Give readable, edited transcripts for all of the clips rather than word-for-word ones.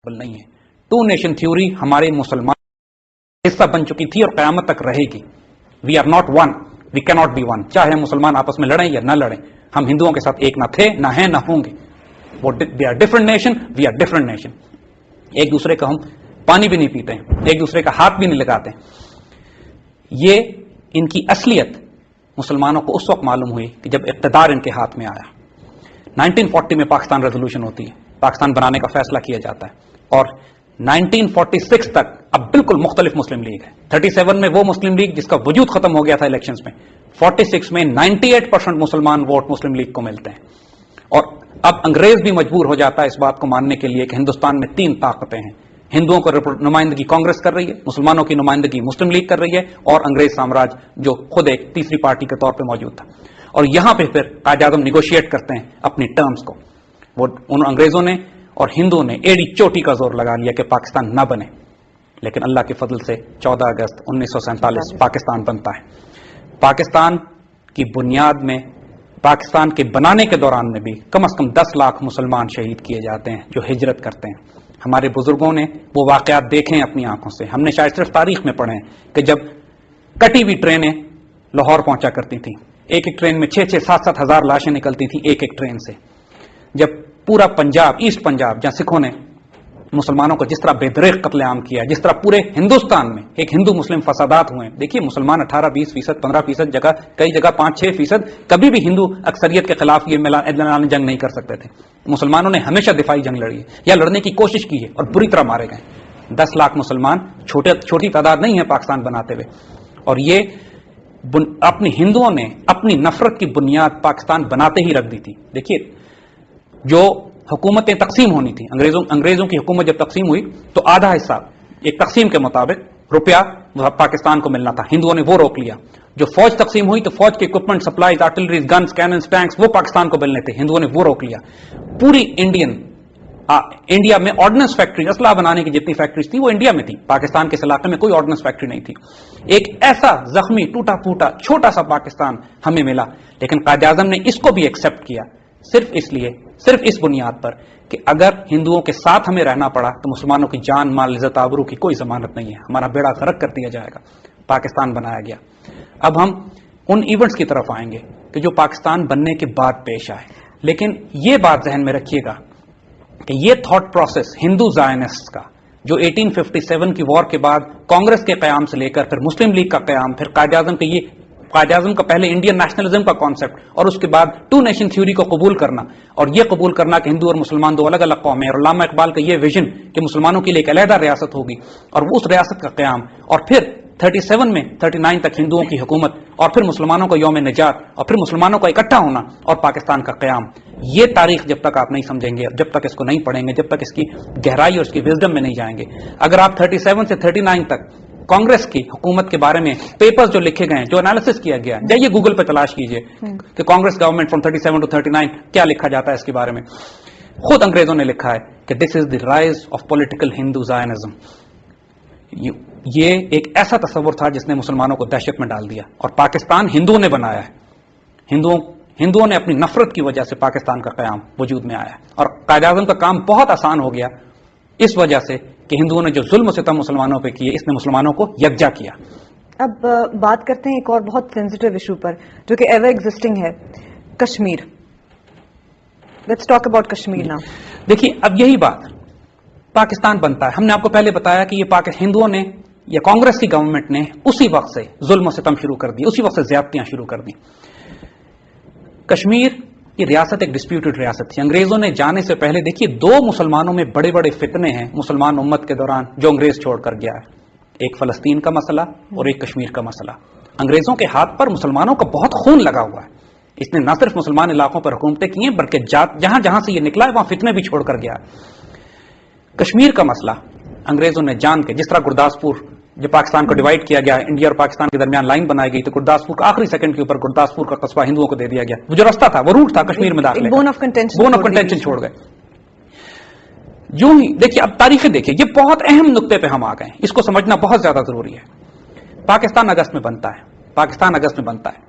نہیں ہے. To nation theory ہمارے مسلمان حصہ بن چکی تھی اور قیامت تک رہے گی. وی آر ناٹ ون, وی کی ناٹ بی ون. چاہے مسلمان آپس میں لڑیں یا نہ لڑیں, ہم ہندوؤں کے ساتھ ایک نہ تھے, نہ ہیں, نہ ہوں گے. وہ they are different nation, we are different nation. ایک دوسرے کا ہم پانی بھی نہیں پیتے ہیں, ایک دوسرے کا ہاتھ بھی نہیں لگاتے. یہ ان کی اصلیت مسلمانوں کو اس وقت معلوم ہوئی کہ جب اقتدار ان کے ہاتھ میں آیا. 1940 میں پاکستان ریزولوشن ہوتی ہے, پاکستان بنانے کا فیصلہ کیا جاتا ہے, اور 1946 تک اب بالکل مختلف مسلم لیگ ہے. 37 میں وہ مسلم لیگ جس کا وجود ختم ہو گیا تھا الیکشنز میں, 46 میں 98% مسلمان ووٹ مسلم لیگ کو ملتے ہیں. اور اب انگریز بھی مجبور ہو جاتا ہے اس بات کو ماننے کے لیے کہ ہندوستان میں 3 طاقتیں ہیں. ہندوؤں کو نمائندگی کانگریس کر رہی ہے, مسلمانوں کی نمائندگی مسلم لیگ کر رہی ہے, اور انگریز سامراج جو خود ایک تیسری پارٹی کے طور پہ موجود تھا. اور یہاں پہ پھر قائد اعظم نیگوشیٹ کرتے ہیں اپنی ٹرمز کو. وہ ان انگریزوں نے اور ہندوؤں نے ایڑی چوٹی کا زور لگا لیا کہ پاکستان نہ بنے, لیکن اللہ کے فضل سے 14 اگست 1947 پاکستان بنتا ہے. پاکستان کی بنیاد میں, پاکستان کے بنانے کے دوران میں بھی کم از کم 10 لاکھ مسلمان شہید کیے جاتے ہیں جو ہجرت کرتے ہیں. ہمارے بزرگوں نے وہ واقعات دیکھے ہیں اپنی آنکھوں سے. ہم نے شاید صرف تاریخ میں پڑھے ہیں کہ جب کٹی ہوئی ٹرینیں لاہور پہنچا کرتی تھیں, ایک ایک ٹرین میں 6-6, 7-7 ہزار لاشیں نکلتی تھیں ایک ایک ٹرین سے. جب پورا پنجاب, ایسٹ پنجاب, جہاں سکھوں نے مسلمانوں کو جس طرح بے دریغ قتل عام کیا, جس طرح پورے ہندوستان میں ایک ہندو مسلم فسادات ہوئے. دیکھیے مسلمان 18-20%, 15% جگہ, کئی جگہ 5-6%, کبھی بھی ہندو اکثریت کے خلاف یہ اعلان جنگ نہیں کر سکتے تھے. مسلمانوں نے ہمیشہ دفاعی جنگ لڑی ہے یا لڑنے کی کوشش کی ہے اور بری طرح مارے گئے. 10 لاکھ مسلمان چھوٹی تعداد نہیں ہے پاکستان بناتے ہوئے. اور یہ اپنی ہندوؤں نے اپنی نفرت کی بنیاد پاکستان بناتے ہی رکھ دی تھی. دیکھیے جو حکومتیں تقسیم ہونی تھی, انگریزوں کی حکومت جب تقسیم ہوئی تو آدھا حصہ ایک تقسیم کے مطابق روپیہ پاکستان کو ملنا تھا, ہندوؤں نے وہ روک لیا. جو فوج تقسیم ہوئی تو فوج کے equipment, supplies, artilleries, guns, cannons, tanks وہ پاکستان کو ملنے تھے, ہندوؤں نے وہ روک لیا. پوری انڈیا میں آرڈننس فیکٹری, اسلحہ بنانے کی جتنی فیکٹریز تھی وہ انڈیا میں تھی. پاکستان کے علاقے میں کوئی آرڈننس فیکٹری نہیں تھی. ایک ایسا زخمی, ٹوٹا پھوٹا, چھوٹا سا پاکستان ہمیں ملا, لیکن قائد اعظم نے اس کو بھی ایکسپٹ کیا صرف اس لیے, صرف اس بنیاد پر کہ اگر ہندوؤں کے ساتھ ہمیں رہنا پڑا تو مسلمانوں کی جان, مال, عزت, آبرو کی کوئی ضمانت نہیں ہے, ہمارا بیڑا غرق کر دیا جائے گا. پاکستان بنایا گیا. اب ہم ان ایونٹس کی طرف آئیں گے کہ جو پاکستان بننے کے بعد پیش آئے, لیکن یہ بات ذہن میں رکھیے گا کہ یہ تھاٹ پروسیس ہندو زائنسٹ کا جو 1857 کی وار کے بعد کانگریس کے قیام سے لے کر پھر مسلم لیگ کا قیام, پھر قائد اعظم کا پہلے انڈین نیشنلزم کا کانسیپٹ, اور اس کے بعد ٹو نیشن تھیوری کو قبول کرنا, اور یہ قبول کرنا کہ ہندو اور مسلمان 2 الگ الگ قومیں, اور علامہ اقبال کا یہ ویژن کہ مسلمانوں کے لیے ایک علیحدہ ریاست ہوگی, اور اس ریاست کا قیام, اور پھر 37 میں 39 تک ہندوؤں کی حکومت, اور پھر مسلمانوں کا یوم نجات, اور پھر مسلمانوں کا اکٹھا ہونا اور پاکستان کا قیام. یہ تاریخ جب تک آپ نہیں سمجھیں گے, جب تک اس کو نہیں پڑھیں گے, جب تک اس کی گہرائی اور اس کی وزڈم میں نہیں جائیں گے, اگر آپ 37 سے 39 تک کانگریس کی حکومت کے بارے میں پیپرز جو لکھے گئے ہیں, جو انالیسس کیا گیا, جائیے گوگل پہ تلاش کیجئے کہ کانگریس گورنمنٹ فرام 37 ٹو 39 کیا لکھا جاتا ہے اس کے بارے میں. خود انگریزوں نے لکھا ہے کہ this is the rise of political Hindu Zionism. یہ ایک ایسا تصور تھا جس نے مسلمانوں کو دہشت میں ڈال دیا, اور پاکستان ہندوؤں نے بنایا ہے. ہندوؤں نے اپنی نفرت کی وجہ سے پاکستان کا قیام وجود میں آیا, اور قائد اعظم کا کام بہت آسان ہو گیا اس وجہ سے کہ ہندوؤں نے جو ظلم و ستم مسلمانوں پہ کیے, اس نے مسلمانوں کو یکجا کیا. اب بات کرتے ہیں ایک اور بہت سینسیٹیو ایشو پر جو کہ ایور ایگزسٹنگ ہے, Kashmir. Let's talk about Kashmir now. دیکھیے اب یہی بات, پاکستان بنتا ہے, ہم نے آپ کو پہلے بتایا کہ یہ ہندوؤں نے یا کانگریس کی گورنمنٹ نے اسی وقت سے ظلم و ستم شروع کر دی, اسی وقت سے زیادتیاں شروع کر دی. کشمیر کی ریاست ایک ڈسپیوٹڈ ریاست تھی. انگریزوں نے جانے سے پہلے دیکھیے 2 مسلمانوں میں بڑے بڑے فتنے ہیں مسلمان امت کے دوران جو انگریز چھوڑ کر گیا ہے, ایک فلسطین کا مسئلہ اور ایک کشمیر کا مسئلہ. انگریزوں کے ہاتھ پر مسلمانوں کا بہت خون لگا ہوا ہے. اس نے نہ صرف مسلمان علاقوں پر حکومتیں کی ہیں بلکہ جہاں جہاں سے یہ نکلا ہے وہاں فتنے بھی چھوڑ کر گیا. کشمیر کا مسئلہ انگریزوں نے جان کے, جس طرح گرداسپور جب پاکستان کو ڈیوائڈ کیا گیا, انڈیا اور پاکستان کے درمیان لائن بنائی گئی, تو گرداسپور کا آخری سیکنڈ کے اوپر گرداسپور کا قصبہ ہندوؤں کو دے دیا گیا. وہ جو راستہ تھا, وہ روٹ تھا کشمیر میں داخلے, بون آف کنٹینشن چھوڑ گئے. یوں ہی دیکھیے, اب تاریخیں دیکھیے, یہ بہت اہم نقطے پہ ہم آ گئے ہیں, اس کو سمجھنا بہت زیادہ ضروری ہے. پاکستان اگست میں بنتا ہے.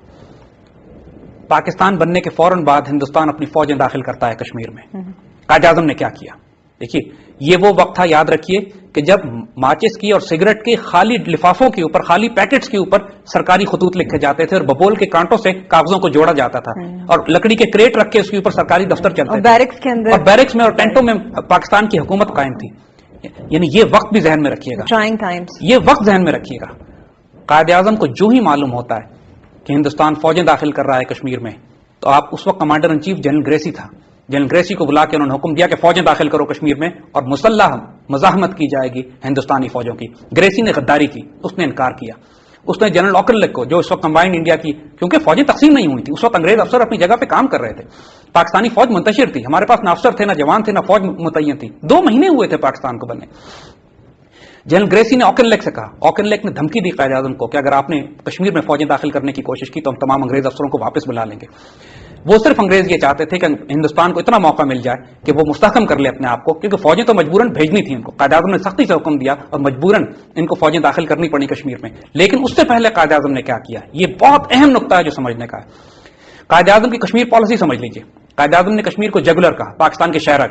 پاکستان بننے کے فوراً بعد ہندوستان اپنی فوجیں داخل کرتا ہے کشمیر میں. قائد اعظم نے کیا کیا دیکھیے یہ وہ وقت تھا، یاد رکھیے، کہ جب ماچس کی اور سگریٹ کے خالی لفافوں کے اوپر، خالی پیکٹس کے اوپر سرکاری خطوط لکھے جاتے تھے اور ببول کے کانٹوں سے کاغذوں کو جوڑا جاتا تھا، اور لکڑی کے کریٹ رکھ کے اس کے اوپر سرکاری دفتر چلتے اور تھے، بیرکس کے اندر، اور بیرکس میں اور ٹینٹوں میں پاکستان کی حکومت قائم تھی. یعنی یہ وقت بھی ذہن میں رکھیے گا، ٹرائنگ ٹائمز. یہ وقت ذہن میں رکھیے گا. قائد اعظم کو جو ہی معلوم ہوتا ہے کہ ہندوستان فوجیں داخل کر رہا ہے کشمیر میں، تو آپ اس وقت commander in chief general Gracey تھا، جنرل گریسی کو بلا کے انہوں نے حکم دیا کہ فوجیں داخل کرو کشمیر میں اور مسلح مزاحمت کی جائے گی ہندوستانی فوجوں کی. گریسی نے غداری کی، اس نے انکار کیا. اس نے جنرل آکرلک کو، جو اس وقت کمبائنڈ انڈیا کی، کیونکہ فوجیں تقسیم نہیں ہوئی تھی اس وقت، انگریز افسر اپنی جگہ پہ کام کر رہے تھے، پاکستانی فوج منتشر تھی، ہمارے پاس نہ افسر تھے، نہ جوان تھے، نہ فوج متعین تھی. 2 مہینے ہوئے تھے پاکستان کو بنے. جنرل گریسی نے آکرلک سے کہا، آکرلک نے دھمکی دی قائد اعظم کو کہ اگر آپ نے کشمیر میں فوجیں داخل کرنے کی کوشش کی تو ہم تمام انگریز افسروں کو واپس بلا لیں گے. وہ صرف انگریز یہ چاہتے تھے کہ ہندوستان کو اتنا موقع مل جائے کہ وہ مستحکم کر لے اپنے آپ کو، کیونکہ فوجیں تو مجبوراً بھیجنی تھیں ان کو. قائد اعظم نے سختی سے حکم دیا اور مجبوراً ان کو فوجیں داخل کرنی پڑی کشمیر میں. لیکن اس سے پہلے قائد اعظم نے کیا کیا، یہ بہت اہم نقطہ ہے جو سمجھنے کا ہے. قائد اعظم کی کشمیر پالیسی سمجھ لیجیے. قائد اعظم نے کشمیر کو جگولر کہا، پاکستان کے شہر.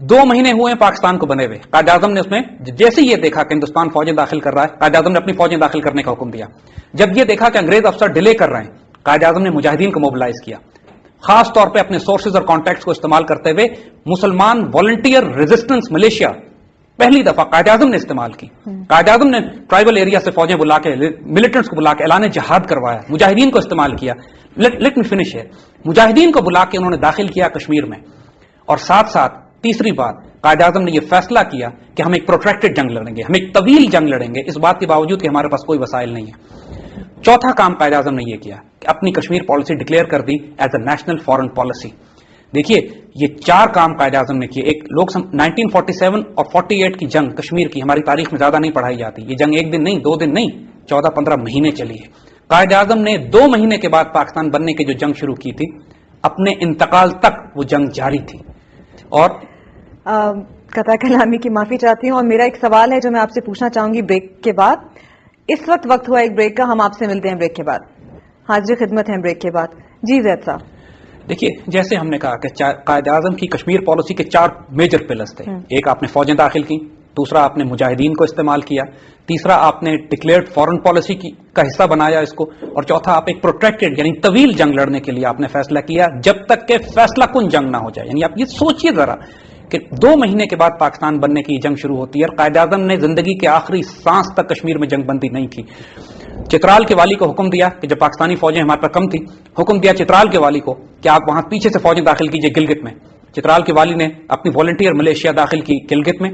2 مہینے ہوئے ہیں پاکستان کو بنے ہوئے. قائد اعظم نے اس میں جیسے یہ دیکھا کہ ہندوستان فوجیں داخل کر رہا ہے، قائد اعظم نے اپنی فوجیں داخل کرنے کا حکم دیا. جب یہ دیکھا کہ انگریز افسر ڈیلے کر رہے ہیں، قائد اعظم نے مجاہدین کو موبلائز کیا، خاص طور پہ اپنے سورسز اور کانٹیکٹس کو استعمال کرتے ہوئے مسلمان والنٹیئر ریزسٹنس ملیشیا پہلی دفعہ قائد اعظم نے استعمال کی. قائد اعظم نے ٹرائبل ایریا سے فوجیں بلا کے، ملیٹنٹس کو بلا کے اعلان جہاد کروایا، مجاہدین کو استعمال کیا. لیٹ می فنش ہے. مجاہدین کو بلا کے انہوں نے داخل کیا کشمیر میں، اور ساتھ ساتھ تیسری بات، قائد اعظم نے یہ فیصلہ کیا کہ ہم ایک پروٹریکٹڈ جنگ لڑیں گے، ہم ایک طویل جنگ لڑیں گے، اس بات کے باوجود کہ ہمارے پاس کوئی وسائل نہیں ہے. چوتھا کام قائد اعظم نے یہ کیا کہ اپنی کشمیر پالیسی ڈکلیئر کر دی as a national foreign policy. دیکھیے یہ 4 کام قائد اعظم نے کیے. ایک لوگ 1947 اور 48 کی جنگ کشمیر کی ہماری تاریخ میں زیادہ نہیں پڑھائی جاتی. یہ جنگ 1 دن نہیں، 2 دن نہیں، 14-15 مہینے چلی ہے. قائد اعظم نے 2 مہینے کے بعد پاکستان بننے کی جو جنگ شروع کی تھی، اپنے انتقال تک وہ جنگ جاری تھی. اور قطع کلامی کی معافی چاہتی ہوں، اور میرا ایک سوال ہے جو میں آپ سے پوچھنا چاہوں گی بریک کے بعد. اس وقت ہوا ایک بریک کا، ہم آپ سے ملتے ہیں بریک کے بعد. حاضر خدمت ہیں بریک کے بعد. جی زید صاحب. دیکھیے جیسے ہم نے کہا کہ قائد اعظم کی کشمیر پالیسی کے 4 میجر پلرز تھے. ایک آپ نے فوجیں داخل کی، دوسرا آپ نے مجاہدین کو استعمال کیا، تیسرا آپ نے ڈکلیئرڈ فارن پالیسی کا حصہ بنایا اس کو، اور چوتھا آپ ایک پروٹریکٹڈ یعنی طویل جنگ لڑنے کے لیے آپ نے فیصلہ کیا جب تک کہ فیصلہ کن جنگ نہ ہو جائے. یعنی آپ یہ سوچئے ذرا کہ 2 مہینے کے بعد پاکستان بننے کی جنگ شروع ہوتی ہے اور قائد اعظم نے زندگی کے آخری سانس تک کشمیر میں جنگ بندی نہیں کی. چترال کے والی کو حکم دیا کہ جب پاکستانی فوجیں ہمارے پاس کم تھی، حکم دیا چترال کے والی کو کہ آپ وہاں پیچھے سے فوجیں داخل کیجئے گلگت میں. چترال کے والی نے اپنی والنٹیئر ملیشیا داخل کی گلگت میں.